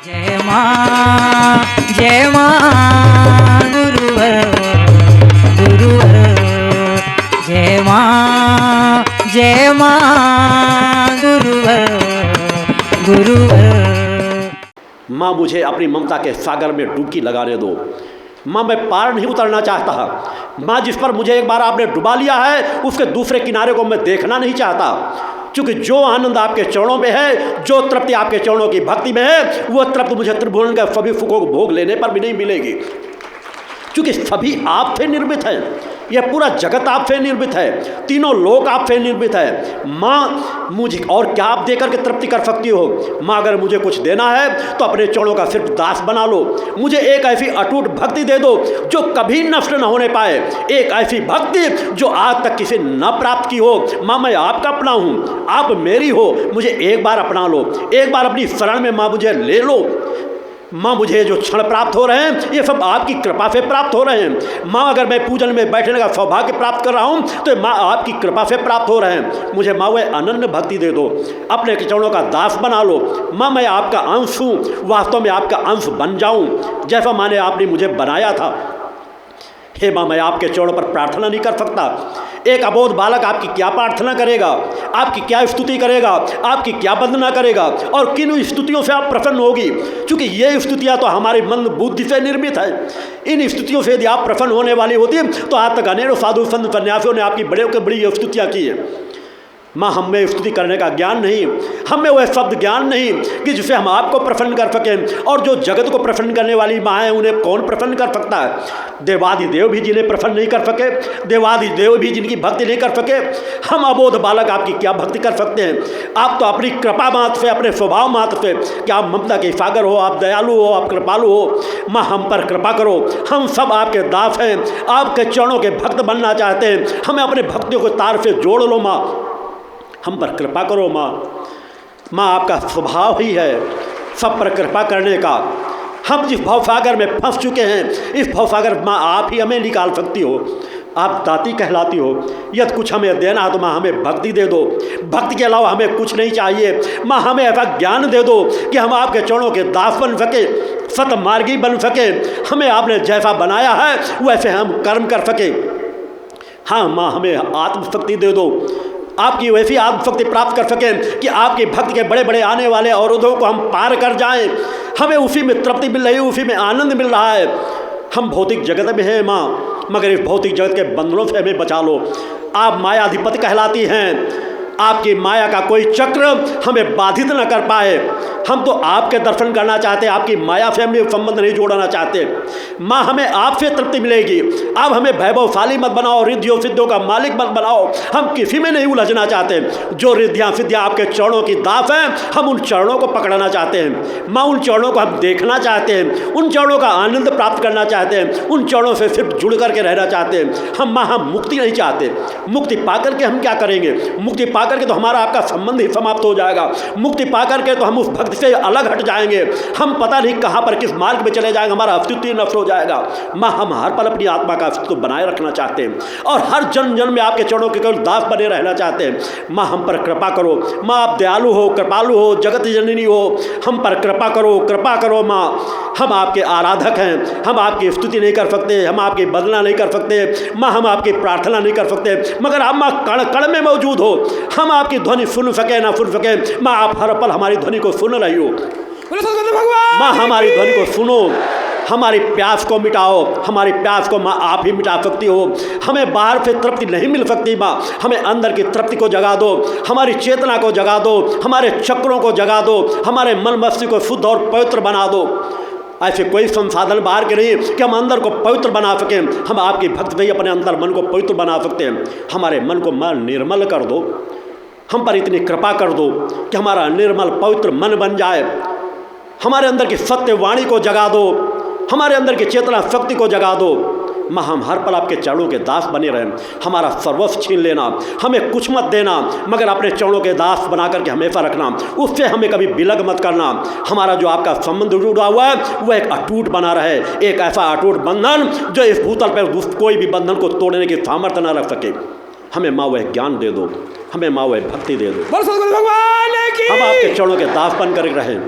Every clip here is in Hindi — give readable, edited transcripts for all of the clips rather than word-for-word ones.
जय मां गुरुवर गुरुवर जय मां गुरुवर गुरुवर। माँ मुझे अपनी ममता के सागर में डुबकी लगाने दो। माँ मैं पार नहीं उतरना चाहता। माँ जिस पर मुझे एक बार आपने डुबा लिया है उसके दूसरे किनारे को मैं देखना नहीं चाहता, क्योंकि जो आनंद आपके चरणों में है, जो तृप्ति आपके चरणों की भक्ति में है, वो तृप्ति मुझे त्रिभुवन के सभी सुखों को भोग लेने पर भी नहीं मिलेगी, क्योंकि सभी आपसे निर्मित हैं। यह पूरा जगत आपसे निर्मित है, तीनों लोक आपसे निर्मित है। माँ मुझे और क्या आप देकर के तृप्ति कर सकती हो? माँ अगर मुझे कुछ देना है तो अपने चरणों का सिर्फ दास बना लो। मुझे एक ऐसी अटूट भक्ति दे दो जो कभी नष्ट न होने पाए, एक ऐसी भक्ति जो आज तक किसी न प्राप्त की हो। माँ मैं आपका अपना हूँ, आप मेरी हो, मुझे एक बार अपना लो, एक बार अपनी शरण में माँ मुझे ले लो। माँ मुझे जो क्षण प्राप्त हो रहे हैं ये सब आपकी कृपा से प्राप्त हो रहे हैं। माँ अगर मैं पूजन में बैठने का सौभाग्य प्राप्त कर रहा हूँ तो माँ आपकी कृपा से प्राप्त हो रहे हैं। मुझे माँ वह अनन्य भक्ति दे दो, अपने चरणों का दास बना लो। माँ मैं आपका अंश हूँ, वास्तव में आपका अंश बन जाऊँ जैसा माँ ने आपने मुझे बनाया था। हे माँ मैं आपके चरणों पर प्रार्थना नहीं कर सकता। एक अबोध बालक आपकी क्या प्रार्थना करेगा, आपकी क्या स्तुति करेगा, आपकी क्या वंदना करेगा, और किन स्तुतियों से आप प्रसन्न होगी? क्योंकि ये स्तुतियाँ तो हमारी मन बुद्धि से निर्मित है। इन स्तुतियों से यदि आप प्रसन्न होने वाली होती तो आज तक अनेकों साधु संत सन्यासियों ने आपकी बड़े के बड़ी स्तुतियाँ की है। माँ हमें स्तुति करने का ज्ञान नहीं, हमें वह शब्द ज्ञान नहीं कि जिससे हम आपको प्रसन्न कर सकें। और जो जगत को प्रसन्न करने वाली माँ है उन्हें कौन प्रसन्न कर सकता है? देवादि देव भी जिन्हें प्रसन्न नहीं कर सके, देवादि देव भी जिनकी भक्ति नहीं कर सके, हम अबोध बालक आपकी क्या भक्ति कर सकते हैं? आप तो अपनी कृपा मात्र से, अपने स्वभाव मात्र से, कि आप ममता के सागर हो, आप दयालु हो, आप कृपालु हो। माँ हम पर कृपा करो, हम सब आपके दास हैं, आपके चरणों के भक्त बनना चाहते हैं। हमें अपने भक्तियों को तार से जोड़ लो माँ, हम पर कृपा करो माँ। माँ आपका स्वभाव ही है सब पर कृपा करने का। हम जिस भवसागर में फंस चुके हैं, इस भवसागर माँ आप ही हमें निकाल सकती हो। आप दाती कहलाती हो। यदि कुछ हमें देना है तो माँ हमें भक्ति दे दो, भक्ति के अलावा हमें कुछ नहीं चाहिए। माँ हमें ऐसा ज्ञान दे दो कि हम आपके चरणों के दास बन सके, सतमार्गी बन सके। हमें आपने जैसा बनाया है वैसे हम कर्म कर सके। हाँ माँ हमें आत्मशक्ति दे दो, आपकी वैसी आत्मशक्ति प्राप्त कर सकें कि आपकी भक्ति के बड़े बड़े आने वाले अवरोधों को हम पार कर जाएं। हमें उसी में तृप्ति मिल रही है, उसी में आनंद मिल रहा है। हम भौतिक जगत में हैं माँ, मगर इस भौतिक जगत के बंधनों से हमें बचा लो। आप मायाधिपति कहलाती हैं, आपकी माया का कोई चक्र हमें बाधित न कर पाए। हम तो आपके दर्शन करना चाहते हैं, आपकी माया से हमें संबंध नहीं जोड़ना चाहते। माँ हमें आपसे तृप्ति मिलेगी। आप हमें वैभवशाली मत बनाओ, रिद्धियों सिद्धियों का मालिक मत बनाओ। हम किसी में नहीं उलझना चाहते। जो रिद्धियाँ सिद्धियाँ आपके चरणों की दास हैं, हम उन चरणों को पकड़ना चाहते हैं। माँ उन चरणों को हम देखना चाहते हैं, उन चरणों का आनंद प्राप्त करना चाहते हैं, उन चरणों से सिर्फ जुड़ करके रहना चाहते हैं। हम माँ हम मुक्ति नहीं चाहते। मुक्ति पा करके हम क्या करेंगे? मुक्ति पा करके तो हमारा आपका संबंध ही समाप्त हो जाएगा। मुक्ति पा करके तो हम उस भक्ति से अलग हट जाएंगे। हम पता नहीं कहाँ पर किस मार्ग में चले जाएंगे, हमारा अस्तित्व नष्ट हो जाएगा। माँ हम हर पल अपनी आत्मा का अस्तित्व बनाए रखना चाहते हैं और हर जन्म जन्म में आपके चरणों के केवल दास बने रहना चाहते हैं। माँ हम पर कृपा करो। माँ आप दयालु हो, कृपालु हो, जगत जननी हो, हम पर कृपा करो, कृपा करो माँ। हम आपके आराधक हैं, हम आपकी स्तुति नहीं कर सकते, हम आपकी वंदना नहीं कर सकते माँ, हम आपकी प्रार्थना नहीं कर सकते, मगर आप माँ कण कण में मौजूद हो। हम आपकी ध्वनि सुन सके ना सुन सके, माँ आप हर पल हमारी ध्वनि को सुन रही हो। माँ हमारी ध्वनि को सुनो, हमारी प्यास को मिटाओ। हमारी प्यास को माँ आप ही मिटा सकती हो। हमें बाहर से तृप्ति नहीं मिल सकती माँ, हमें अंदर की तृप्ति को जगा दो, हमारी चेतना को जगा दो, हमारे चक्रों को जगा दो, हमारे मन मस्तिष्क को शुद्ध और पवित्र बना दो। ऐसे कोई संसाधन बाहर के नहीं कि हम अंदर को पवित्र बना सकें। हम आपकी भक्ति में अपने अंदर मन को पवित्र बना सकते हैं। हमारे मन को माँ निर्मल कर दो, हम पर इतनी कृपा कर दो कि हमारा निर्मल पवित्र मन बन जाए। हमारे अंदर की सत्य वाणी को जगा दो, हमारे अंदर की चेतना शक्ति को जगा दो। माँ हम हर पल आपके चरणों के दास बने रहें। हमारा सर्वस्व छीन लेना, हमें कुछ मत देना, मगर अपने चरणों के दास बना करके हमेशा रखना। उससे हमें कभी विलग मत करना। हमारा जो आपका संबंध जुड़ा हुआ है वह एक अटूट बना रहे, एक ऐसा अटूट बंधन जो इस भूतल पर कोई भी बंधन को तोड़ने की सामर्थ्य न रख सके। हमें माँ वह ज्ञान दे दो, हमें माँ वह भक्ति दे दो। हम आपके चरणों के दास बन कर रहें।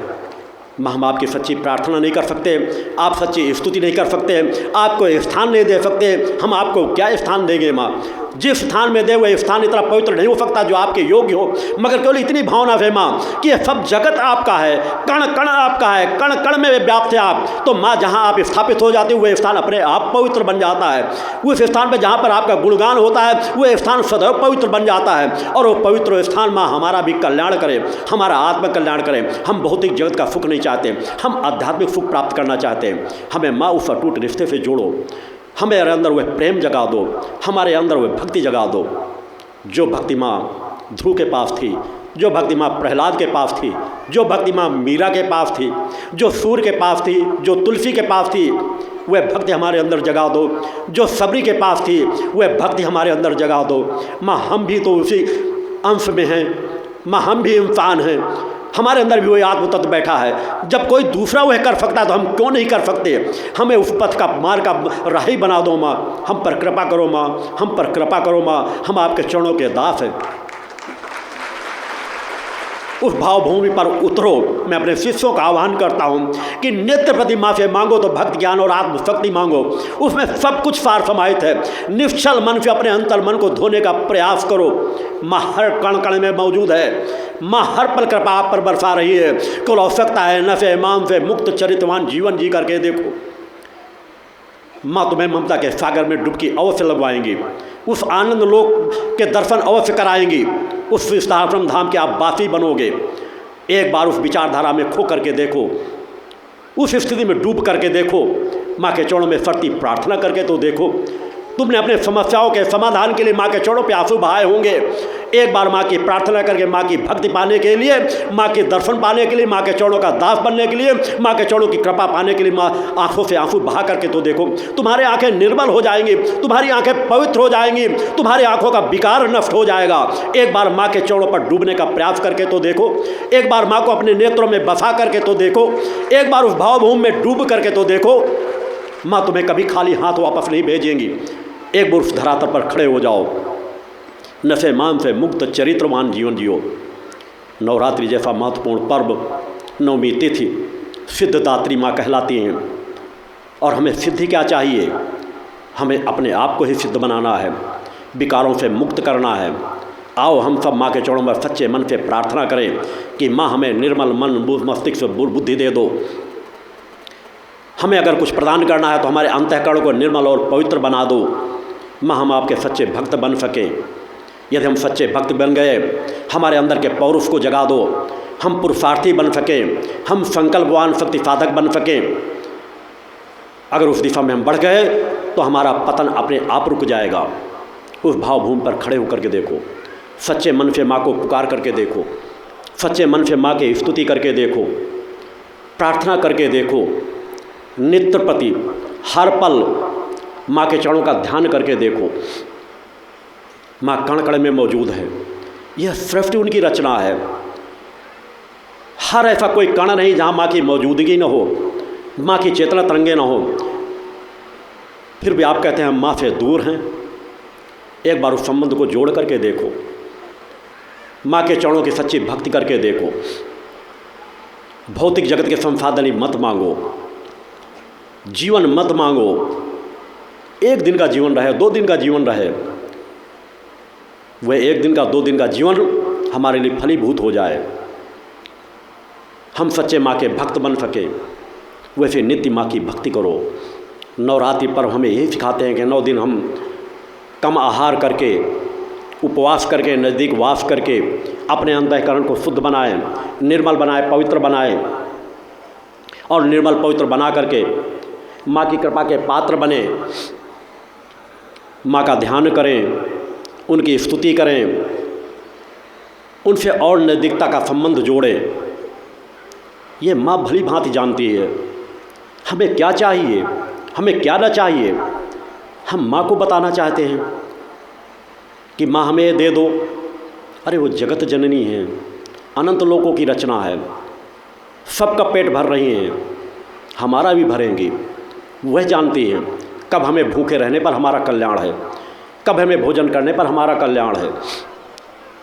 माँ हम आपकी सच्ची प्रार्थना नहीं कर सकते, आप सच्ची स्तुति नहीं कर सकते, आपको स्थान नहीं दे सकते। हम आपको क्या स्थान देंगे माँ? जिस स्थान में दे वह स्थान इतना पवित्र नहीं हो सकता जो आपके योग्य हो, मगर केवल इतनी भावना है माँ कि यह सब जगत आपका है, कण कण आपका है, कण कण में व्याप्त है आप। तो माँ जहाँ आप स्थापित हो जाते हो वह स्थान अपने आप पवित्र बन जाता है। उस स्थान पर जहाँ पर आपका गुणगान होता है वह स्थान सदैव पवित्र बन जाता है। और वो पवित्र स्थान माँ हमारा भी कल्याण करे, हमारा आत्म कल्याण करे। हम भौतिक जगत का सुख नहीं चाहते, हम आध्यात्मिक सुख प्राप्त करना चाहते हैं। हमें माँ उस अटूट रिश्ते से जोड़ो, हमारे अंदर वह प्रेम जगा दो, हमारे अंदर वह भक्ति जगा दो। जो भक्ति माँ ध्रुव के पास थी, जो भक्ति माँ प्रहलाद के पास थी, जो भक्ति माँ मीरा के पास थी, जो सूर्य के पास थी, जो तुलसी के पास थी, वह भक्ति हमारे अंदर जगा दो। जो सबरी के पास थी वह भक्ति हमारे अंदर जगा दो। माँ हम भी तो उसी अंश में हैं, माँ हम भी इंसान हैं, हमारे अंदर भी वही आत्म तत्व बैठा है। जब कोई दूसरा वह कर सकता है तो हम क्यों नहीं कर सकते? हमें उस पथ का मार्ग का राही बना दो माँ, हम पर कृपा करो माँ, हम पर कृपा करो माँ। हम आपके चरणों के दास हैं। उस भावभूमि पर उतरो। मैं अपने शिष्यों का आह्वान करता हूँ कि नेत्र प्रति माँ से मांगो तो भक्ति ज्ञान और आत्मशक्ति मांगो, उसमें सब कुछ सार समाहित है। निश्चल मन से अपने अंतर मन को धोने का प्रयास करो। माँ हर कण कण में मौजूद है, माँ हर पल कृपा आप पर बरसा रही है। कुल आवश्यकता है नशे मान से मुक्त चरित्रवान जीवन जी करके देखो। माँ तुम्हें ममता के सागर में डुबकी अवश्य लगवाएंगी, उस आनंद लोक के दर्शन अवश्य कराएंगी, उस विस्थापन धाम के आप वासी बनोगे। एक बार उस विचारधारा में खो करके देखो, उस स्थिति में डूब करके देखो, माँ के चरणों में सड़ती प्रार्थना करके तो देखो। तुमने अपने समस्याओं के समाधान के लिए माँ के चरणों पे आंसू बहाए होंगे। एक बार माँ की प्रार्थना करके, माँ की भक्ति पाने के लिए, माँ के दर्शन पाने के लिए, माँ के चरणों का दास बनने के लिए, माँ के चरणों की कृपा पाने के लिए माँ आंखों से आंसू बहा करके तो देखो। तुम्हारी आंखें निर्मल हो जाएंगी, तुम्हारी आंखें पवित्र हो जाएंगी, तुम्हारी आंखों का विकार नष्ट हो जाएगा। एक बार माँ के चरणों पर डूबने का प्रयास करके तो देखो, एक बार माँ को अपने नेत्रों में बसा करके तो देखो, एक बार उस भावभूमि में डूब करके तो देखो। माँ तुम्हें कभी खाली हाथ वापस नहीं भेजेंगी। एक बार उस धरातल पर खड़े हो जाओ, नशे मान से मुक्त चरित्रवान जीवन जियो। नवरात्रि जैसा महत्वपूर्ण पर्व, नवमी तिथि सिद्धदात्री माँ कहलाती हैं। और हमें सिद्धि क्या चाहिए? हमें अपने आप को ही सिद्ध बनाना है, विकारों से मुक्त करना है। आओ हम सब माँ के चरणों में सच्चे मन से प्रार्थना करें कि माँ हमें निर्मल मन मस्तिष्क से बुद्धि दे दो। हमें अगर कुछ प्रदान करना है तो हमारे अंतःकरण को निर्मल और पवित्र बना दो। माँ हम आपके सच्चे भक्त बन सकें। यदि हम सच्चे भक्त बन गए, हमारे अंदर के पौरुष को जगा दो, हम पुरुषार्थी बन सकें, हम संकल्पवान शक्ति साधक बन सकें। अगर उस दिशा में हम बढ़ गए तो हमारा पतन अपने आप रुक जाएगा। उस भावभूमि पर खड़े होकर के देखो, सच्चे मन से माँ को पुकार करके देखो, सच्चे मन से माँ की स्तुति करके देखो, प्रार्थना करके देखो। नित्य प्रति हर पल माँ के चरणों का ध्यान करके देखो। माँ कण कण में मौजूद है, यह सृष्टि उनकी रचना है। हर ऐसा कोई कण नहीं जहाँ माँ की मौजूदगी न हो, माँ की चेतना तरंगे न हो। फिर भी आप कहते हैं हम माँ से दूर हैं। एक बार उस संबंध को जोड़ करके देखो, माँ के चरणों की सच्ची भक्ति करके देखो। भौतिक जगत के संसाधन मत मांगो, जीवन मत मांगो। एक दिन का जीवन रहे, 2 दिन का जीवन रहे, वह 1 दिन का 2 दिन का जीवन हमारे लिए फलीभूत हो जाए। हम सच्चे माँ के भक्त बन सके, वैसे नित्य माँ की भक्ति करो। नवरात्रि पर्व हमें यही सिखाते हैं कि 9 दिन हम कम आहार करके, उपवास करके, नज़दीक वास करके अपने अंतःकरण को शुद्ध बनाएं, निर्मल बनाएं, पवित्र बनाएं। और निर्मल पवित्र बना करके माँ की कृपा के पात्र बने, माँ का ध्यान करें, उनकी स्तुति करें, उनसे और नज़दीकता का संबंध जोड़ें। ये माँ भली भांति जानती है हमें क्या चाहिए, हमें क्या न चाहिए। हम माँ को बताना चाहते हैं कि माँ हमें ये दे दो। अरे वो जगत जननी है, अनंत लोकों की रचना है, सबका पेट भर रही हैं, हमारा भी भरेंगी। वह जानती हैं कब हमें भूखे रहने पर हमारा कल्याण है, कब हमें भोजन करने पर हमारा कल्याण है,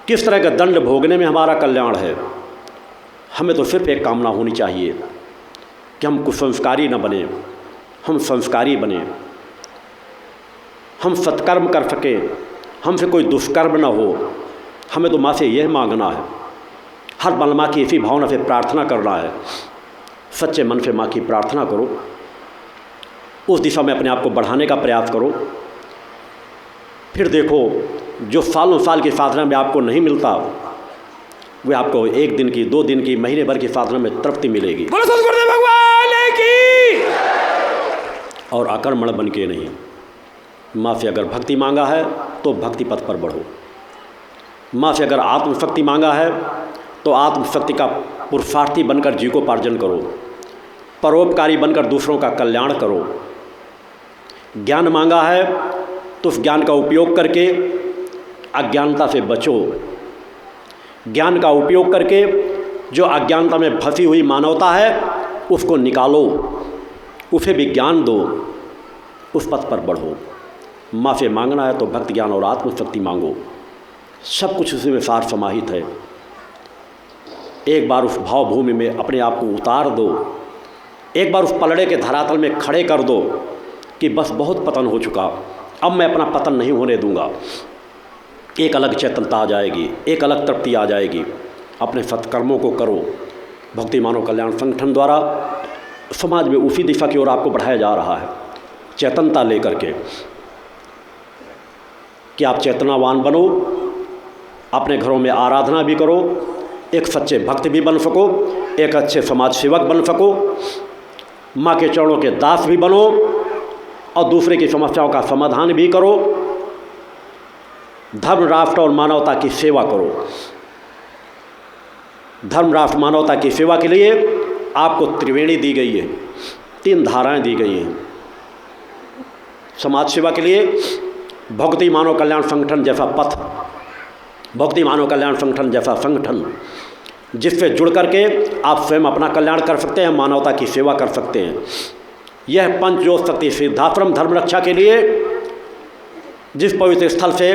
किस तरह का दंड भोगने में हमारा कल्याण है। हमें तो सिर्फ एक कामना होनी चाहिए कि हम कुसंस्कारी न बने, हम संस्कारी बने, हम सत्कर्म कर सकें, हमसे कोई दुष्कर्म न हो। हमें तो माँ से यह मांगना है, हर पल माँ की इसी भावना से प्रार्थना करना है। सच्चे मन से माँ की प्रार्थना करो, उस दिशा में अपने आप को बढ़ाने का प्रयास करो। फिर देखो, जो सालों साल की साधना में आपको नहीं मिलता, वह आपको 1 दिन की, 2 दिन की, महीने भर की साधना में तृप्ति मिलेगी। बोलो सतगुरुदेव भगवान की। और अकर्मण बन के नहीं। माँ से अगर भक्ति मांगा है तो भक्ति पथ पर बढ़ो। माँ से अगर आत्मशक्ति मांगा है तो आत्मशक्ति का पुरुषार्थी बनकर जीविकोपार्जन करो, परोपकारी बनकर दूसरों का कल्याण करो। ज्ञान मांगा है तो उस ज्ञान का उपयोग करके अज्ञानता से बचो। ज्ञान का उपयोग करके जो अज्ञानता में फंसी हुई मानवता है उसको निकालो, उसे भी ज्ञान दो, उस पथ पर बढ़ो। माँ से मांगना है तो भक्ति, ज्ञान और आत्मशक्ति मांगो। सब कुछ उसी में सार समाहित है। एक बार उस भावभूमि में अपने आप को उतार दो, एक बार उस पलड़े के धरातल में खड़े कर दो कि बस बहुत पतन हो चुका, अब मैं अपना पतन नहीं होने दूंगा। एक अलग चेतनता आ जाएगी, एक अलग तृप्ति आ जाएगी। अपने सत्कर्मों को करो। भक्ति मानव कल्याण संगठन द्वारा समाज में उसी दिशा की ओर आपको बढ़ाया जा रहा है, चेतनता लेकर के, कि आप चेतनावान बनो, अपने घरों में आराधना भी करो, एक सच्चे भक्त भी बन सको, एक अच्छे समाज सेवक बन सको, माँ के चरणों के दास भी बनो और दूसरे की समस्याओं का समाधान भी करो। धर्म, राष्ट्र और मानवता की सेवा करो। धर्म, राष्ट्र, मानवता की सेवा के लिए आपको त्रिवेणी दी गई है, 3 धाराएं दी गई हैं। समाज सेवा के लिए भक्ति मानव कल्याण संगठन जैसा पथ, भक्ति मानव कल्याण संगठन जैसा संगठन जिससे जुड़ करके आप स्वयं अपना कल्याण कर सकते हैं, मानवता की सेवा कर सकते हैं। यह पंचज्योत शक्ति सिद्धाश्रम धर्म रक्षा के लिए जिस पवित्र स्थल से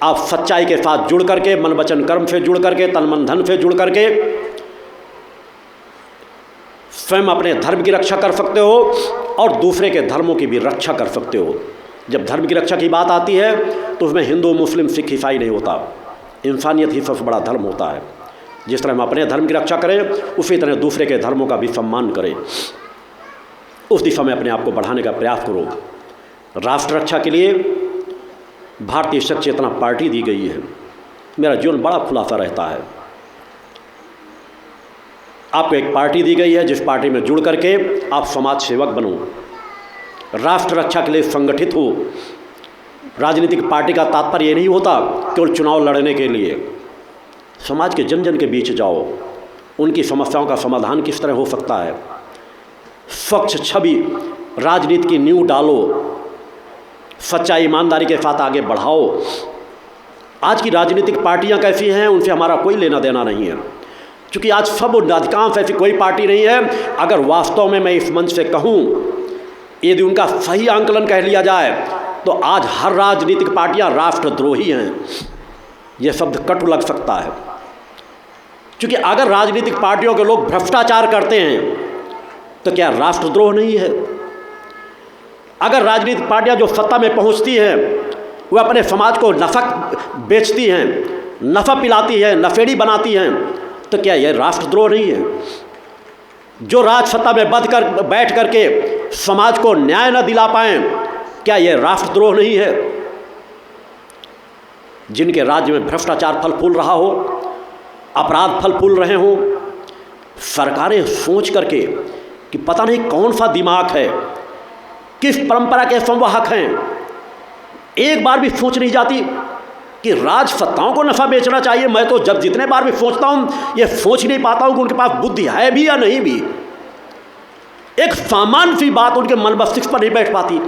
आप सच्चाई के साथ जुड़ करके, मन वचन कर्म से जुड़ करके, तन मन धन से जुड़ करके स्वयं अपने धर्म की रक्षा कर सकते हो और दूसरे के धर्मों की भी रक्षा कर सकते हो। जब धर्म की रक्षा की बात आती है तो उसमें हिंदू, मुस्लिम, सिख, ईसाई नहीं होता, इंसानियत ही सबसे बड़ा धर्म होता है। जिस तरह हम अपने धर्म की रक्षा करें, उसी तरह दूसरे के धर्मों का भी सम्मान करें। उस दिशा में अपने आप को बढ़ाने का प्रयास करो। राष्ट्र रक्षा के लिए भारतीय शक्ति चेतना पार्टी दी गई है। मेरा जीवन बड़ा खुलासा रहता है। आपको एक पार्टी दी गई है जिस पार्टी में जुड़ करके आप समाज सेवक बनो, राष्ट्र रक्षा के लिए संगठित हो। राजनीतिक पार्टी का तात्पर्य ये नहीं होता केवल चुनाव लड़ने के लिए। समाज के जन जन के बीच जाओ, उनकी समस्याओं का समाधान किस तरह हो सकता है, स्वच्छ छवि राजनीति की नींव डालो, सच्चाई ईमानदारी के साथ आगे बढ़ाओ। आज की राजनीतिक पार्टियां कैसी हैं उनसे हमारा कोई लेना देना नहीं है, क्योंकि आज सब अधिकांश ऐसी कोई पार्टी नहीं है। अगर वास्तव में मैं इस मंच से कहूँ, यदि उनका सही आंकलन कह लिया जाए तो आज हर राजनीतिक पार्टियां राष्ट्रद्रोही हैं। यह शब्द कटु लग सकता है, क्योंकि अगर राजनीतिक पार्टियों के लोग भ्रष्टाचार करते हैं तो क्या राष्ट्रद्रोह नहीं है? अगर राजनीतिक पार्टियां जो सत्ता में पहुंचती हैं वह अपने समाज को नफा बेचती हैं, नफा पिलाती हैं, नफेड़ी बनाती हैं, तो क्या यह राष्ट्रद्रोह नहीं है? जो राज सत्ता में बैठ करके समाज को न्याय न दिला पाएं, क्या यह राष्ट्रद्रोह नहीं है? जिनके राज्य में भ्रष्टाचार फल फूल रहा हो, अपराध फल फूल रहे हों, सरकारें सोच करके कि पता नहीं कौन सा दिमाग है, किस परंपरा के संवाहक हैं, एक बार भी सोच नहीं जाती कि राज सत्ताओं को नफा बेचना चाहिए। मैं तो जब जितने बार भी सोचता हूँ ये सोच नहीं पाता हूँ कि उनके पास बुद्धि है भी या नहीं भी। एक सामान्य सी बात उनके मन मस्तिष्क पर नहीं बैठ पाती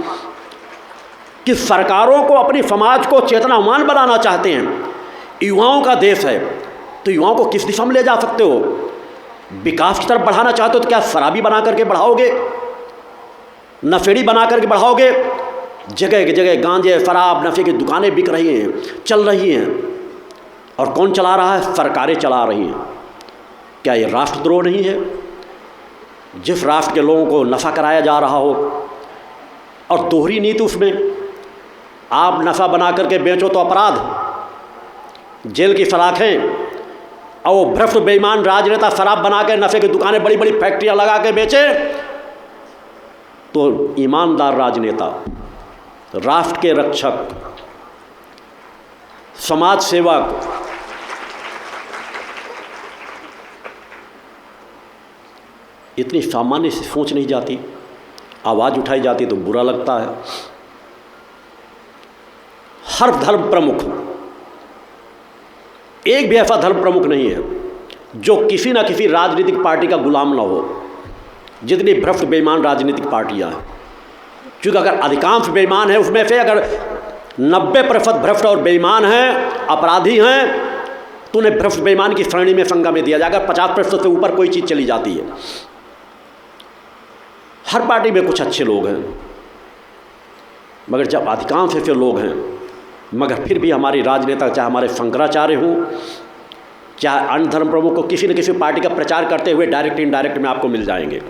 कि सरकारों को अपनी समाज को चेतनावान बनाना चाहते हैं। युवाओं का देश है तो युवाओं को किस दिशा में ले जा सकते हो? विकास की तरफ बढ़ाना चाहते हो तो क्या शराबी बना करके बढ़ाओगे, नशेड़ी बना करके बढ़ाओगे? जगह जगह गांजे, शराब, नशे की दुकानें बिक रही हैं, चल रही हैं, और कौन चला रहा है? सरकारें चला रही हैं। क्या ये राष्ट्रद्रोह नहीं है? जिस राष्ट्र के लोगों को नशा कराया जा रहा हो, और दोहरी नीति उसमें, आप नशा बना करके बेचो तो अपराध, जेल की सलाखें, और वो भ्रष्ट बेईमान राजनेता शराब बना के नशे की दुकानें बड़ी बड़ी फैक्ट्रियां लगा के बेचे तो ईमानदार राजनेता, राष्ट्र के रक्षक, समाज सेवक, इतनी सामान्य सी सोच नहीं जाती, आवाज़ उठाई जाती तो बुरा लगता है। हर धर्म प्रमुख, एक भी ऐसा धर्म प्रमुख नहीं है जो किसी न किसी राजनीतिक पार्टी का गुलाम ना हो, जितनी भ्रष्ट बेईमान राजनीतिक पार्टियां हैं। क्योंकि अगर अधिकांश बेईमान है उसमें से अगर 90% भ्रष्ट और बेईमान हैं, अपराधी हैं, तो उन्हें भ्रष्ट बेईमान की श्रेणी में संज्ञा में दिया जाएगा। 50% से ऊपर कोई चीज़ चली जाती है। हर पार्टी में कुछ अच्छे लोग हैं, मगर जब अधिकांश ऐसे लोग हैं, मगर फिर भी हमारी राजनेता, चाहे हमारे शंकराचार्य हों, चाहे अन्य धर्म प्रमुख को, किसी न किसी पार्टी का प्रचार करते हुए डायरेक्ट इनडायरेक्ट में आपको मिल जाएंगे।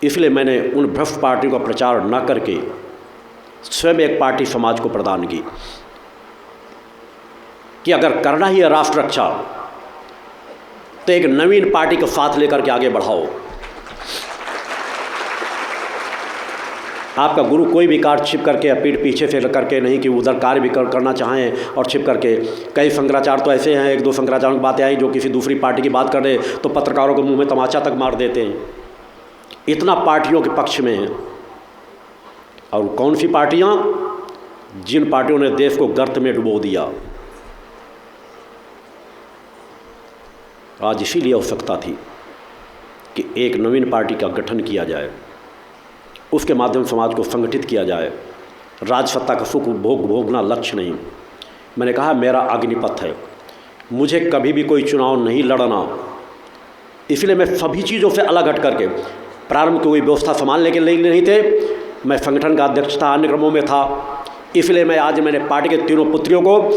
इसलिए मैंने उन भ्रष्ट पार्टियों का प्रचार न करके स्वयं एक पार्टी समाज को प्रदान की कि अगर करना ही है राष्ट्र रक्षा तो एक नवीन पार्टी को साथ लेकर के आगे बढ़ाओ। आपका गुरु कोई भी कार्य छिप करके या पीठ पीछे से करके नहीं कि उधर कार्य भी करना चाहें और छिप करके। कई शंकराचार्य तो ऐसे हैं, एक दो शंकराचार्यों की बातें आई जो किसी दूसरी पार्टी की बात कर दे तो पत्रकारों के मुंह में तमाचा तक मार देते हैं। इतना पार्टियों के पक्ष में है। और कौन सी पार्टियां? जिन पार्टियों ने देश को गर्त में डुबो दिया। आज इसीलिए आवश्यकता थी कि एक नवीन पार्टी का गठन किया जाए, उसके माध्यम से समाज को संगठित किया जाए। राजसत्ता का सुख भोगना लक्ष्य नहीं। मैंने कहा मेरा अग्निपथ है, मुझे कभी भी कोई चुनाव नहीं लड़ना। इसलिए मैं सभी चीज़ों से अलग हट करके, प्रारंभ की कोई व्यवस्था संभालने के लिए नहीं थे, मैं संगठन का अध्यक्ष था, अन्य क्रमों में था। इसलिए मैंने पार्टी के तीनों पुत्रियों को,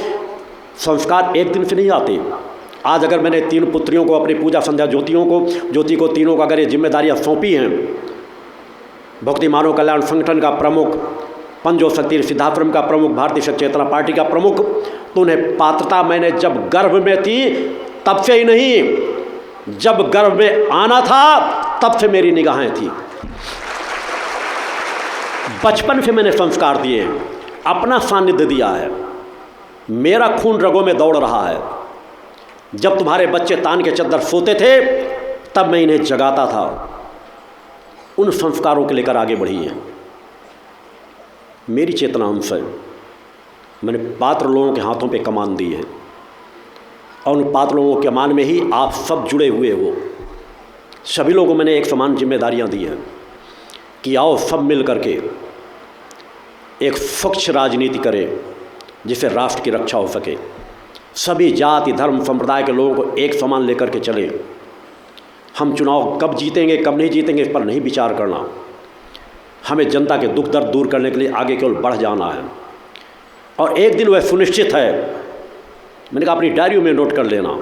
संस्कार एक दिन से नहीं आते। आज अगर मैंने तीन पुत्रियों को, अपनी पूजा संध्या ज्योति को तीनों को अगर ये जिम्मेदारियाँ सौंपी हैं, भक्ति मानव कल्याण संगठन का प्रमुख, पंचो शक्ति सिद्धाश्रम का प्रमुख, भारतीय शक्ति चेतना पार्टी का प्रमुख, तो उन्हें पात्रता मैंने जब गर्भ में थी तब से ही नहीं, जब गर्भ में आना था तब से मेरी निगाहें थी। बचपन से मैंने संस्कार दिए, अपना सानिध्य दिया है, मेरा खून रगों में दौड़ रहा है। जब तुम्हारे बच्चे तान के चद्दर सोते थे तब मैं इन्हें जगाता था। उन संस्कारों के लेकर आगे बढ़ी हैं मेरी चेतना। उनसे मैंने पात्र लोगों के हाथों पे कमान दी है, और उन पात्र लोगों के कमान में ही आप सब जुड़े हुए हो। सभी लोगों को मैंने एक समान जिम्मेदारियां दी हैं कि आओ सब मिल करके एक स्वच्छ राजनीति करें जिससे राष्ट्र की रक्षा हो सके। सभी जाति धर्म संप्रदाय के लोगों को एक समान लेकर के चलें। हम चुनाव कब जीतेंगे कब नहीं जीतेंगे इस पर नहीं विचार करना। हमें जनता के दुख दर्द दूर करने के लिए आगे केवल बढ़ जाना है। और एक दिन वह सुनिश्चित है, मैंने कहा अपनी डायरियों में नोट कर लेना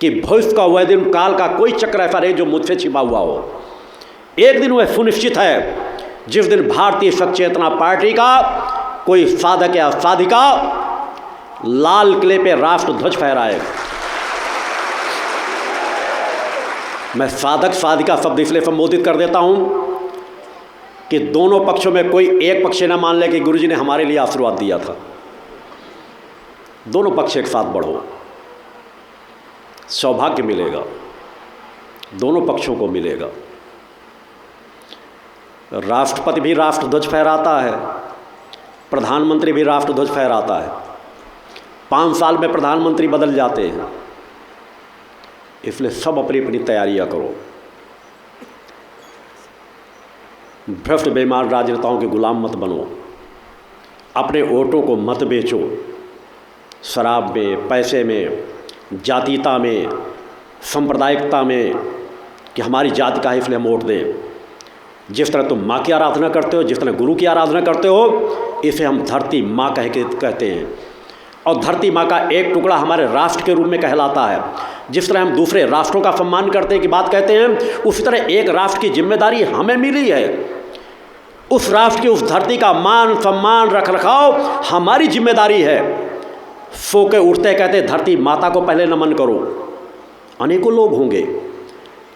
कि भविष्य का वह दिन, काल का कोई चक्र ऐसा नहीं जो मुझसे छिपा हुआ हो। एक दिन वह सुनिश्चित है जिस दिन भारतीय शक्ति चेतना पार्टी का कोई साधक या साधिका लाल किले पे राष्ट्र ध्वज फहराए। मैं साधक साधिका शब्द इसलिए संबोधित कर देता हूं कि दोनों पक्षों में कोई एक पक्ष न मान ले कि गुरुजी ने हमारे लिए आशीर्वाद दिया था। दोनों पक्ष एक साथ बढ़ो, सौभाग्य मिलेगा, दोनों पक्षों को मिलेगा। राष्ट्रपति भी राष्ट्र ध्वज फहराता है, प्रधानमंत्री भी राष्ट्र ध्वज फहराता है। 5 साल में प्रधानमंत्री बदल जाते हैं। इसलिए सब अपनी अपनी तैयारियां करो। भ्रष्ट बेईमान राजनेताओं के गुलाम मत बनो। अपने वोटों को मत बेचो शराब में, पैसे में, जातीयता में, सांप्रदायिकता में कि हमारी जाति का है इसलिए हम वोट दें। जिस तरह तुम माँ की आराधना करते हो, जिस तरह गुरु की आराधना करते हो, इसे हम धरती माँ कहते हैं। और धरती माँ का एक टुकड़ा हमारे राष्ट्र के रूप में कहलाता है। जिस तरह हम दूसरे राष्ट्रों का सम्मान करते की बात कहते हैं, उसी तरह एक राष्ट्र की जिम्मेदारी हमें मिली है। उस राष्ट्र की, उस धरती का मान सम्मान रख रखाव हमारी जिम्मेदारी है। सो के उठते कहते धरती माता को पहले नमन करो। अनेकों लोग होंगे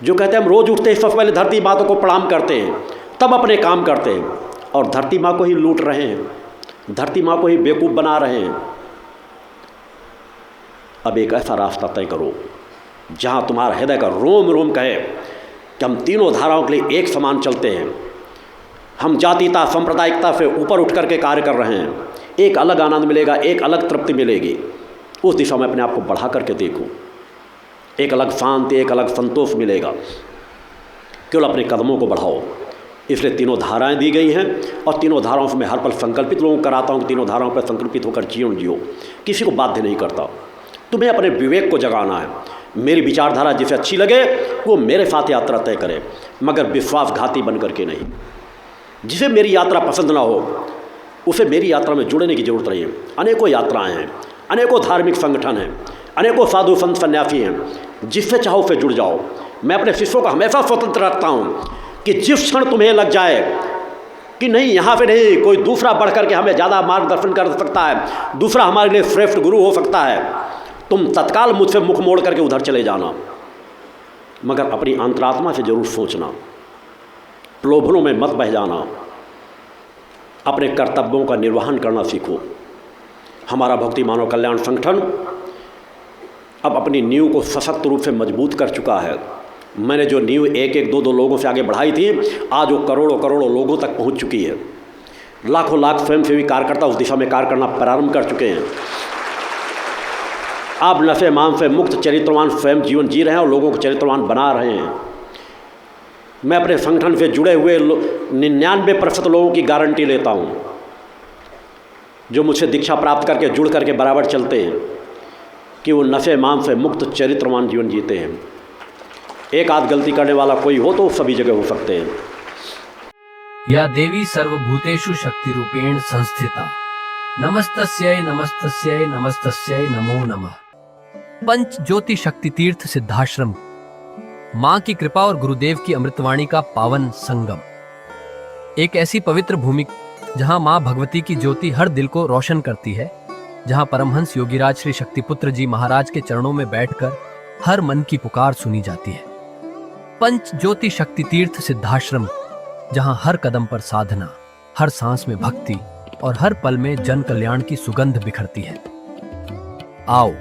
जो कहते हैं हम रोज़ उठते सबसे पहले धरती माता को प्रणाम करते हैं, तब अपने काम करते हैं, और धरती माँ को ही लूट रहे हैं, धरती माँ को ही बेवकूफ़ बना रहे हैं। अब एक ऐसा रास्ता तय करो जहाँ तुम्हारा हृदय का रोम रोम कहे कि हम तीनों धाराओं के लिए एक समान चलते हैं, हम जातीयता सांप्रदायिकता से ऊपर उठ करके कार्य कर रहे हैं। एक अलग आनंद मिलेगा, एक अलग तृप्ति मिलेगी। उस दिशा में अपने आप को बढ़ा करके देखो, एक अलग शांति, एक अलग संतोष मिलेगा। केवल अपने कदमों को बढ़ाओ। इसलिए तीनों धाराएं दी गई हैं, और तीनों धाराओं से मैं हर पल संकल्पित लोगों को कराता हूँ कि तीनों धाराओं पर संकल्पित होकर जीवन जियो। किसी को बाध्य नहीं करता, तुम्हें अपने विवेक को जगाना है। मेरी विचारधारा जिसे अच्छी लगे वो मेरे साथ यात्रा तय करे, मगर विश्वासघाती बन करके नहीं। जिसे मेरी यात्रा पसंद ना हो उसे मेरी यात्रा में जुड़ने की जरूरत नहीं है। अनेकों यात्राएं हैं, अनेकों धार्मिक संगठन हैं, अनेकों साधु संत सन्यासी हैं, जिससे चाहो उससे जुड़ जाओ। मैं अपने शिष्यों को हमेशा स्वतंत्र रखता हूँ कि जिस क्षण तुम्हें लग जाए कि नहीं यहाँ पे नहीं, कोई दूसरा बढ़ करके हमें ज़्यादा मार्गदर्शन कर सकता है, दूसरा हमारे लिए श्रेष्ठ गुरु हो सकता है, तुम तत्काल मुझसे मुख मोड़ करके उधर चले जाना। मगर अपनी अंतरात्मा से जरूर सोचना, प्रलोभनों में मत बह जाना, अपने कर्तव्यों का निर्वहन करना सीखो। हमारा भक्ति मानव कल्याण संगठन अब अपनी नींव को सशक्त रूप से मजबूत कर चुका है। मैंने जो नींव एक एक दो दो लोगों से आगे बढ़ाई थी, आज वो करोड़ों करोड़ों लोगों तक पहुंच चुकी है। लाखों लाख स्वयंसेवी कार्यकर्ता उस दिशा में कार्य करना प्रारंभ कर चुके हैं। आप नशे मान से मुक्त चरित्रवान स्वयं जीवन जी रहे हैं और लोगों को चरित्रवान बना रहे हैं। मैं अपने संगठन से जुड़े हुए 99% लोगों की गारंटी लेता हूं, जो मुझसे दीक्षा प्राप्त करके जुड़ करके बराबर चलते हैं, कि वो नशे मान से मुक्त चरित्रवान जीवन जीते हैं। एक आध गलती करने वाला कोई हो तो सभी जगह हो सकते हैं। या देवी सर्वभूतेषु शक्ति रूपेण संस्थिता, नमस्तस्यै नमस्तस्यै नमस्तस्यै नमो नमः। पंच ज्योति शक्ति तीर्थ सिद्धाश्रम, मां की कृपा और गुरुदेव की अमृतवाणी का पावन संगम। एक ऐसी पवित्र भूमि जहां मां भगवती की ज्योति हर दिल को रोशन करती है, जहां परमहंस योगीराज श्री शक्तिपुत्र जी महाराज के चरणों में बैठकर हर मन की पुकार सुनी जाती है। पंच ज्योति शक्ति तीर्थ सिद्धाश्रम, जहां हर कदम पर साधना, हर सांस में भक्ति और हर पल में जन कल्याण की सुगंध बिखरती है। आओ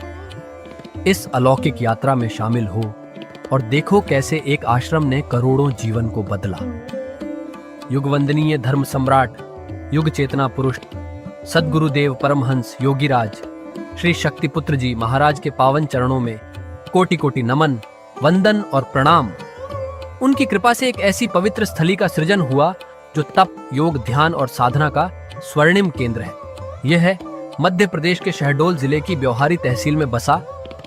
इस अलौकिक यात्रा में शामिल हो और देखो कैसे एक आश्रम ने करोड़ों जीवन को बदला। युगवंदनीय धर्म सम्राट, युग चेतना पुरुष सद्गुरुदेव परमहंस योगीराज श्री शक्तिपुत्र जी महाराज के पावन चरणों में कोटि कोटि नमन, वंदन और प्रणाम। उनकी कृपा से एक ऐसी पवित्र स्थली का सृजन हुआ जो तप, योग, ध्यान और साधना का स्वर्णिम केंद्र है। यह है मध्य प्रदेश के शहडोल जिले की ब्योहारी तहसील में बसा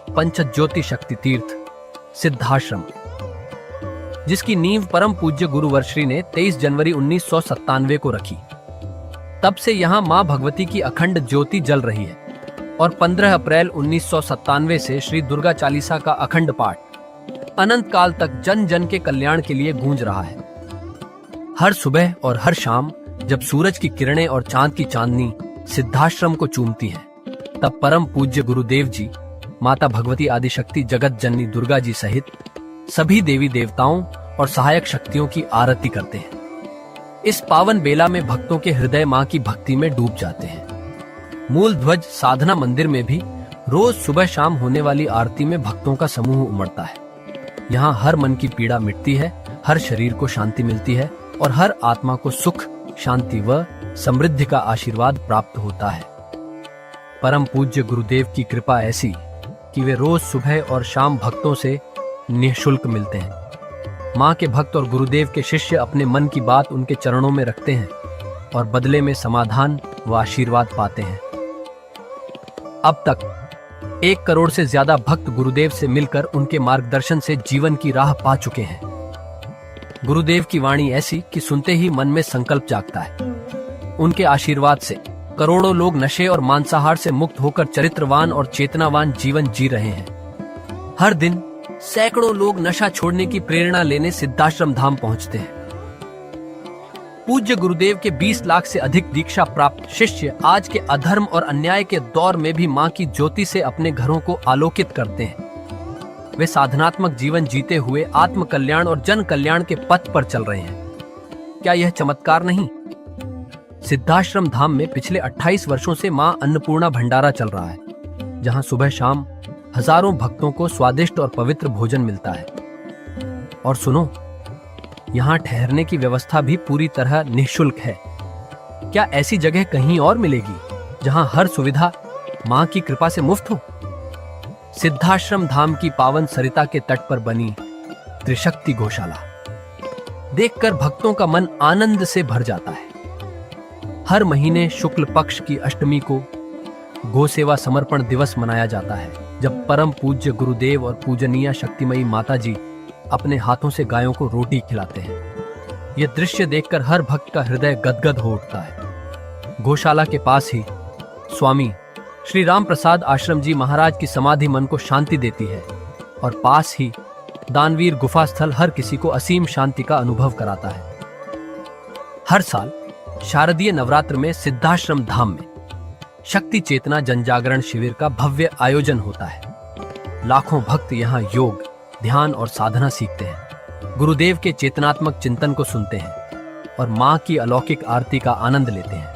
पंचज्योति शक्ति तीर्थ सिद्धाश्रम, जिसकी नींव परम पूज्य गुरु वर्श्री ने 23 जनवरी 1997 को रखी। तब से यहाँ मां भगवती की अखंड ज्योति जल रही है और 15 अप्रैल 1997 से श्री दुर्गा चालीसा का अखंड पाठ अनंत काल तक जन जन के कल्याण के लिए गूंज रहा है। हर सुबह और हर शाम जब सूरज की किरणें और चांद की चांदनी सिद्धाश्रम को चूमती हैं, तब परम पूज्य गुरुदेव जी, माता भगवती आदिशक्ति जगत जननी दुर्गा जी सहित सभी देवी देवताओं और सहायक शक्तियों की आरती करते हैं। इस पावन बेला में भक्तों के हृदय मां की भक्ति में डूब जाते हैं। मूल ध्वज साधना मंदिर में भी रोज सुबह शाम होने वाली आरती में भक्तों का समूह उमड़ता है। यहाँ हर मन की पीड़ा मिटती है, हर शरीर को शांति मिलती है और हर आत्मा को सुख, शांति व समृद्धि का आशीर्वाद प्राप्त होता है। परम पूज्य गुरुदेव की कृपा ऐसी कि वे रोज सुबह और शाम भक्तों से निःशुल्क मिलते हैं। मां के भक्त और गुरुदेव के शिष्य अपने मन की बात उनके चरणों में रखते हैं और बदले में समाधान व आशीर्वाद पाते हैं। अब तक 1 करोड़ से ज्यादा भक्त गुरुदेव से मिलकर उनके मार्गदर्शन से जीवन की राह पा चुके हैं। गुरुदेव की वाणी ऐसी कि सुनते ही मन में संकल्प जागता है। उनके आशीर्वाद से करोड़ों लोग नशे और मांसाहार से मुक्त होकर चरित्रवान और चेतनावान जीवन जी रहे हैं। हर दिन सैकड़ों लोग नशा छोड़ने की प्रेरणा लेने सिद्धाश्रम धाम पहुंचते हैं। पूज्य गुरुदेव के 20 लाख से अधिक दीक्षा प्राप्त शिष्य आज के अधर्म और अन्याय के दौर में भी मां की ज्योति से अपने घरों को आलोकित करते हैं। वे साधनात्मक जीवन जीते हुए आत्म कल्याण और जन कल्याण के पथ पर चल रहे हैं। क्या यह चमत्कार नहीं? सिद्धाश्रम धाम में पिछले 28 वर्षों से मां अन्नपूर्णा भंडारा चल रहा है, जहां सुबह शाम हजारों भक्तों को स्वादिष्ट और पवित्र भोजन मिलता है। और सुनो, यहाँ ठहरने की व्यवस्था भी पूरी तरह निःशुल्क है। क्या ऐसी जगह कहीं और मिलेगी जहां हर सुविधा मां की कृपा से मुफ्त हो? सिद्धाश्रम धाम की पावन सरिता के तट पर बनी त्रिशक्ति गौशाला देखकर भक्तों का मन आनंद से भर जाता है। हर महीने शुक्ल पक्ष की अष्टमी को गौ सेवा समर्पण दिवस मनाया जाता है, जब परम पूज्य गुरुदेव और पूजनीय शक्तिमयी माता जी अपने हाथों से गायों को रोटी खिलाते हैं। यह दृश्य देखकर हर भक्त का हृदय गदगद हो उठता है। गौशाला के पास ही स्वामी श्री राम प्रसाद आश्रम जी महाराज की समाधि मन को शांति देती है, और पास ही दानवीर गुफा स्थल हर किसी को असीम शांति का अनुभव कराता है। हर साल शारदीय नवरात्र में सिद्धाश्रम धाम में शक्ति चेतना जनजागरण शिविर का भव्य आयोजन होता है। लाखों भक्त यहाँ योग, ध्यान और साधना सीखते हैं, गुरुदेव के चेतनात्मक चिंतन को सुनते हैं और मां की अलौकिक आरती का आनंद लेते हैं।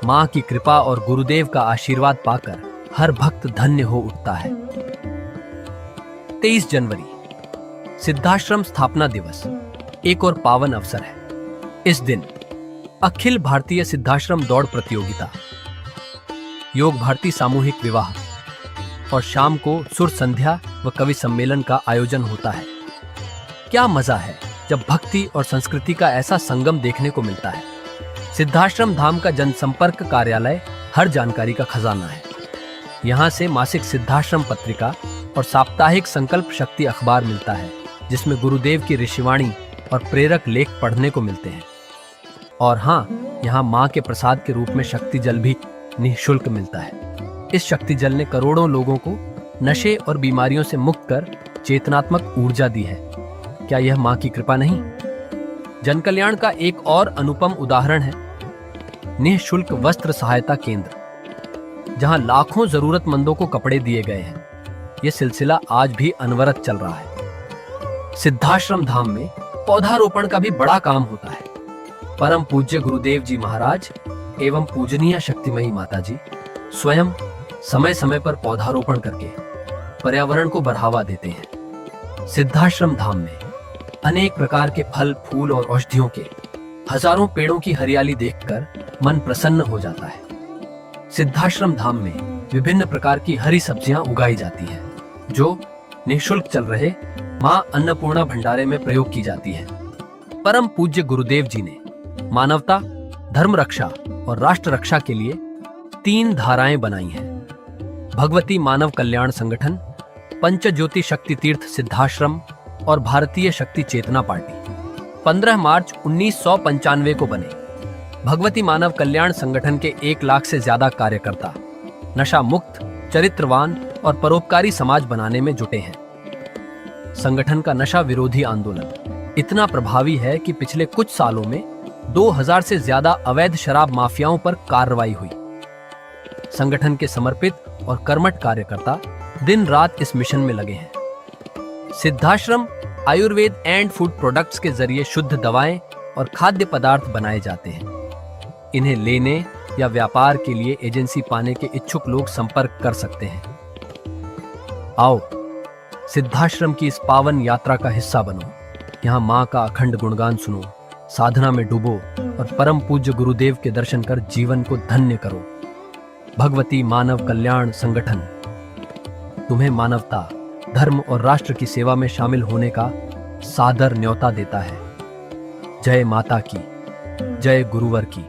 मां की कृपा और गुरुदेव का आशीर्वाद पाकर हर भक्त धन्य हो उठता है। 23 जनवरी सिद्धाश्रम स्थापना दिवस एक और पावन अवसर है। इस दिन अखिल भारतीय सिद्धाश्रम दौड़ प्रतियोगिता, योग भारती सामूहिक विवाह और शाम को सुर संध्या व कवि सम्मेलन का आयोजन होता है। क्या मजा है जब भक्ति और संस्कृति का ऐसा संगम देखने को मिलता है। सिद्धाश्रम धाम का जनसंपर्क कार्यालय हर जानकारी का खजाना है। यहाँ से मासिक सिद्धाश्रम पत्रिका और साप्ताहिक संकल्प शक्ति अखबार मिलता है, जिसमें गुरुदेव की ऋषिवाणी और प्रेरक लेख पढ़ने को मिलते हैं। और हाँ, यहाँ माँ के प्रसाद के रूप में शक्ति जल भी निःशुल्क मिलता है। इस शक्ति जल ने करोड़ों लोगों को नशे और बीमारियों से मुक्त कर चेतनात्मक ऊर्जा दी है। क्या यह माँ की कृपा नहीं? जनकल्याण का एक और अनुपम उदाहरण है निःशुल्क वस्त्र सहायता केंद्र, जहां लाखों जरूरतमंदों को कपड़े दिए गए हैं। यह सिलसिला आज भी अनवरत चल रहा है। सिद्धाश्रम धाम में पौधारोपण का भी बड़ा काम होता है। परम पूज्य गुरुदेव जी महाराज एवं पूजनीय शक्तिमयी माता जी स्वयं समय समय पर पौधारोपण करके पर्यावरण को बढ़ावा देते हैं। सिद्धाश्रम धाम में अनेक प्रकार के फल, फूल और औषधियों के हजारों पेड़ों की हरियाली देखकर मन प्रसन्न हो जाता है। सिद्धाश्रम धाम में विभिन्न प्रकार की हरी सब्जियां उगाई जाती हैं, जो निःशुल्क चल रहे मां अन्नपूर्णा भंडारे में प्रयोग की जाती है। परम पूज्य गुरुदेव जी ने मानवता, धर्म रक्षा और राष्ट्र रक्षा के लिए 3 धाराएं बनाई हैं। भगवती मानव कल्याण संगठन, पंचज्योति शक्ति तीर्थ सिद्धाश्रम और भारतीय शक्ति चेतना पार्टी 15 मार्च 1995 को बने। भगवती मानव कल्याण संगठन के 1 लाख से ज्यादा कार्यकर्ता नशा मुक्त, चरित्रवान और परोपकारी समाज बनाने में जुटे हैं। संगठन का नशा विरोधी आंदोलन इतना प्रभावी है कि पिछले कुछ सालों में 2000 से ज्यादा अवैध शराब माफियाओं पर कार्रवाई हुई। संगठन के समर्पित और कर्मठ कार्यकर्ता दिन रात इस मिशन में लगे हैं। Siddhashram Ayurveda and food products के जरिए शुद्ध दवाएं और खाद्य पदार्थ बनाए जाते हैं। इन्हें लेने या व्यापार के लिए एजेंसी पाने के इच्छुक लोग संपर्क कर सकते हैं। आओ, सिद्धाश्रम की इस पावन यात्रा का हिस्सा बनो। यहाँ माँ का अखंड गुणगान सुनो, साधना में डूबो और परम पूज्य गुरुदेव के दर्शन कर जीवन को धन्य करो। भगवती मानव कल्याण संगठन तुम्हें मानवता, धर्म और राष्ट्र की सेवा में शामिल होने का सादर न्योता देता है। जय माता की, जय गुरुवर की।